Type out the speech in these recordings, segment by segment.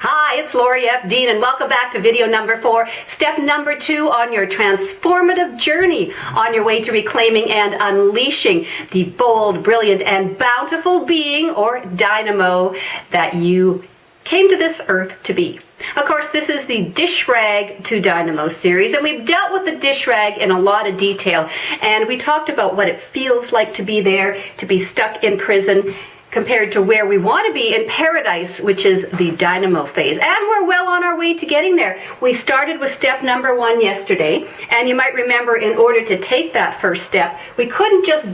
Hi, it's Lori F. Dean, and welcome back to video number 4, step number 2 on your transformative journey on your way to reclaiming and unleashing the bold, brilliant, and bountiful being, or dynamo, that you came to this earth to be. Of course, this is the Dishrag to Dynamo series, and we've dealt with the Dishrag in a lot of detail, and we talked about what it feels like to be there, to be stuck in prison, compared to where we want to be in paradise, which is the dynamo phase. And we're well on our way to getting there. We started with step number 1 yesterday, and you might remember in order to take that first step, we couldn't just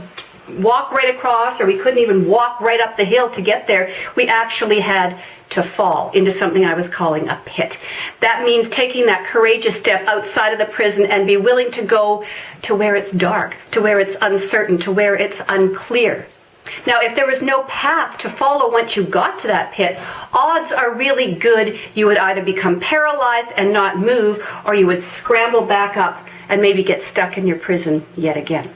walk right across, or we couldn't even walk right up the hill to get there. We actually had to fall into something I was calling a pit. That means taking that courageous step outside of the prison and be willing to go to where it's dark, to where it's uncertain, to where it's unclear. Now, if there was no path to follow once you got to that pit, odds are really good you would either become paralyzed and not move, or you would scramble back up and maybe get stuck in your prison yet again.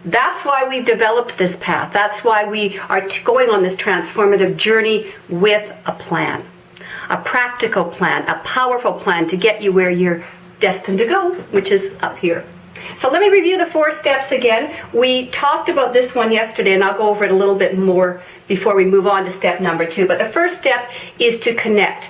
That's why we've developed this path. That's why we are going on this transformative journey with a plan. A practical plan, a powerful plan to get you where you're destined to go, which is up here. So let me review the 4 steps again. We talked about this one yesterday, and I'll go over it a little bit more before we move on to step number 2. But the first step is to connect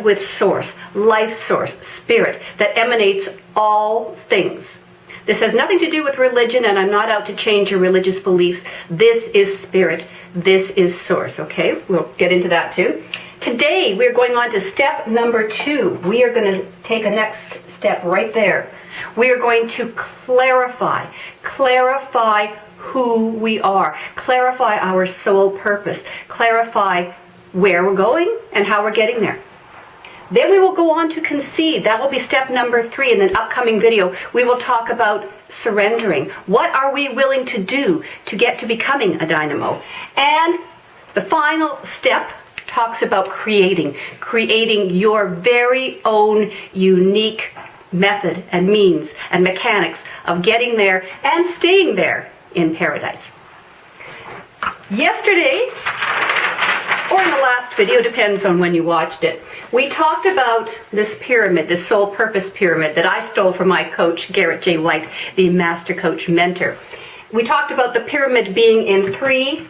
with source, life source, spirit that emanates all things. This has nothing to do with religion, and I'm not out to change your religious beliefs. This is spirit. This is source, okay? We'll get into that too. Today, we're going on to step number 2. We are going to take a next step right there. We are going to clarify who we are, clarify our soul purpose, clarify where we're going and how we're getting there. Then we will go on to concede. That will be step number 3. In an upcoming video, we will talk about surrendering. What are we willing to do to get to becoming a dynamo? And the final step talks about creating your very own unique method and means and mechanics of getting there and staying there in paradise. Yesterday, or in the last video, depends on when you watched it, we talked about this pyramid, this soul purpose pyramid that I stole from my coach, Garrett J. White, the master coach mentor. We talked about the pyramid being in 3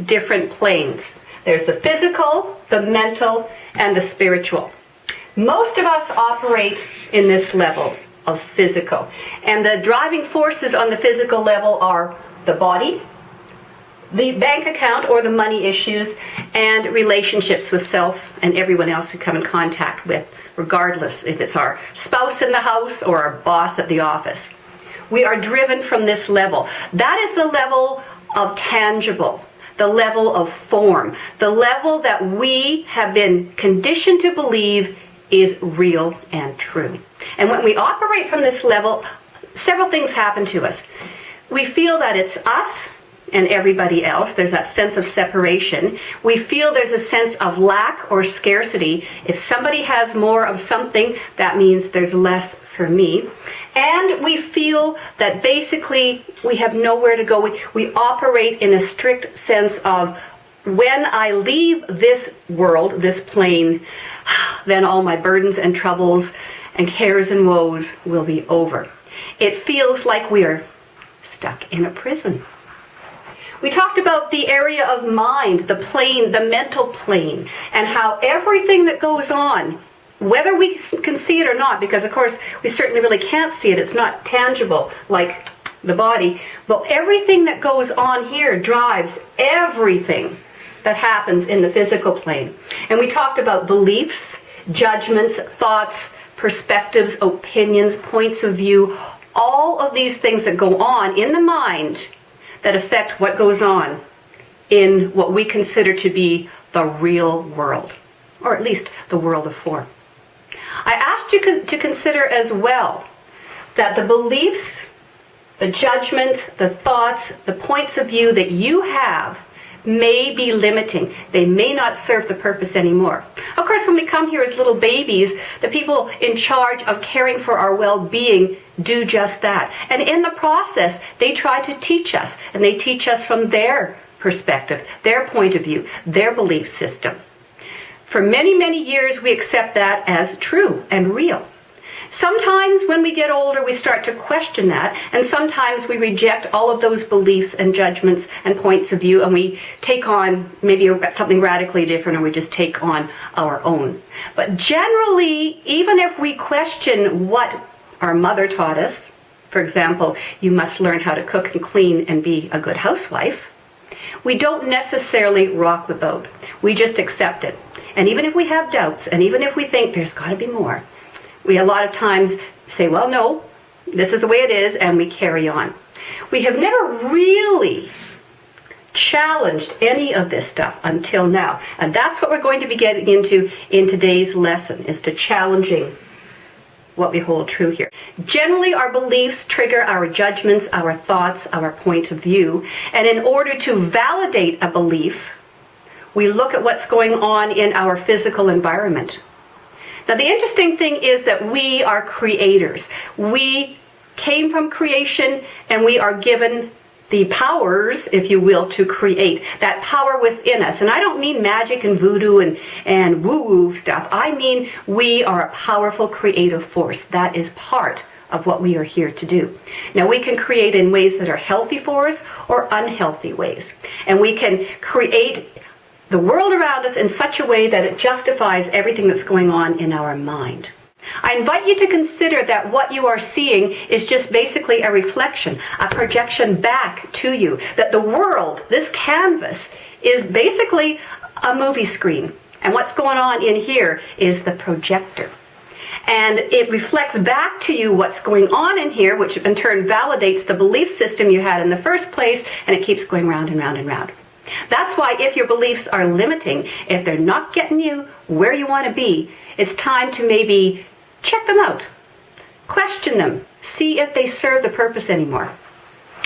different planes. There's the physical, the mental, and the spiritual. Most of us operate in this level of physical. And the driving forces on the physical level are the body, the bank account or the money issues, and relationships with self and everyone else we come in contact with, regardless if it's our spouse in the house or our boss at the office. We are driven from this level. That is the level of tangible, the level of form, the level that we have been conditioned to believe is real and true. And when we operate from this level, several things happen to us. We feel that it's us and everybody else. There's that sense of separation. We feel there's a sense of lack or scarcity. If somebody has more of something, that means there's less for me. And we feel that basically we have nowhere to go. We operate in a strict sense of, when I leave this world, this plane, then all my burdens and troubles and cares and woes will be over. It feels like we are stuck in a prison. We talked about the area of mind, the plane, the mental plane, and how everything that goes on, whether we can see it or not, because of course we certainly really can't see it, it's not tangible like the body, but everything that goes on here drives everything that happens in the physical plane. And we talked about beliefs, judgments, thoughts, perspectives, opinions, points of view, all of these things that go on in the mind that affect what goes on in what we consider to be the real world, or at least the world of form. I asked you to consider as well that the beliefs, the judgments, the thoughts, the points of view that you have may be limiting. They may not serve the purpose anymore. Of course, when we come here as little babies, the people in charge of caring for our well-being do just that. And in the process, they try to teach us, and they teach us from their perspective, their point of view, their belief system. For many, many years, we accept that as true and real. Sometimes when we get older, we start to question that, and sometimes we reject all of those beliefs and judgments and points of view, and we take on maybe something radically different, or we just take on our own. But generally, even if we question what our mother taught us, for example, you must learn how to cook and clean and be a good housewife, we don't necessarily rock the boat. We just accept it. And even if we have doubts, and even if we think there's got to be more, we a lot of times say, well, no, this is the way it is, and we carry on. We have never really challenged any of this stuff until now. And that's what we're going to be getting into in today's lesson, is to challenging what we hold true here. Generally, our beliefs trigger our judgments, our thoughts, our point of view. And in order to validate a belief, we look at what's going on in our physical environment. Now, the interesting thing is that we are creators. We came from creation, and we are given the powers, if you will, to create. That power within us. And I don't mean magic and voodoo and woo-woo stuff. I mean we are a powerful creative force. That is part of what we are here to do. Now, we can create in ways that are healthy for us or unhealthy ways. And we can create the world around us in such a way that it justifies everything that's going on in our mind. I invite you to consider that what you are seeing is just basically a reflection, a projection back to you. That the world, this canvas, is basically a movie screen. And what's going on in here is the projector. And it reflects back to you what's going on in here, which in turn validates the belief system you had in the first place, and it keeps going round and round and round. That's why if your beliefs are limiting, if they're not getting you where you want to be, it's time to maybe check them out, question them, see if they serve the purpose anymore.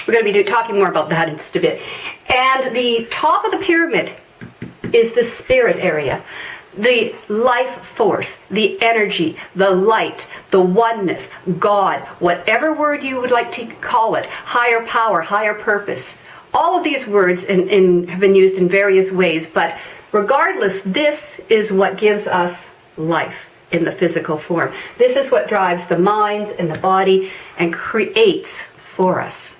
We're going to be talking more about that in just a bit. And the top of the pyramid is the spirit area, the life force, the energy, the light, the oneness, God, whatever word you would like to call it, higher power, higher purpose. All of these words have been used in various ways, but regardless, this is what gives us life in the physical form. This is what drives the minds and the body and creates for us.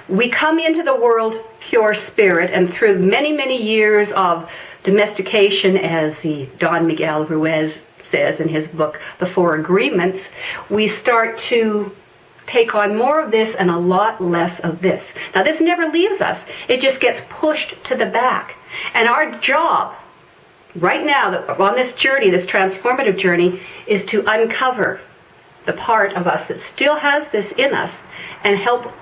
We come into the world pure spirit, and through many, many years of domestication, as Don Miguel Ruiz says in his book, The Four Agreements, we start to take on more of this and a lot less of this. Now, this never leaves us. It just gets pushed to the back. And our job right now on this journey, this transformative journey, is to uncover the part of us that still has this in us and help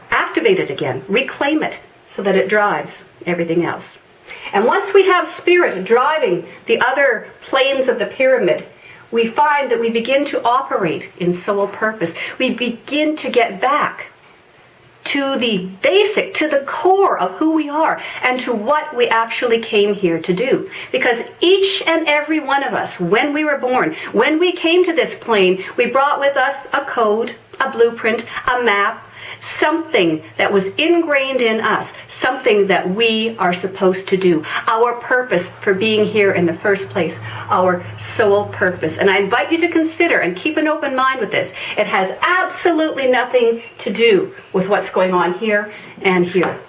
activate it again, reclaim it so that it drives everything else. And once we have spirit driving the other planes of the pyramid, we find that we begin to operate in soul purpose. We begin to get back to the basic, to the core of who we are and to what we actually came here to do. Because each and every one of us, when we were born, when we came to this plane, we brought with us a code, a blueprint, a map, something that was ingrained in us, something that we are supposed to do, our purpose for being here in the first place, our soul purpose. And I invite you to consider and keep an open mind with this. It has absolutely nothing to do with what's going on here and here.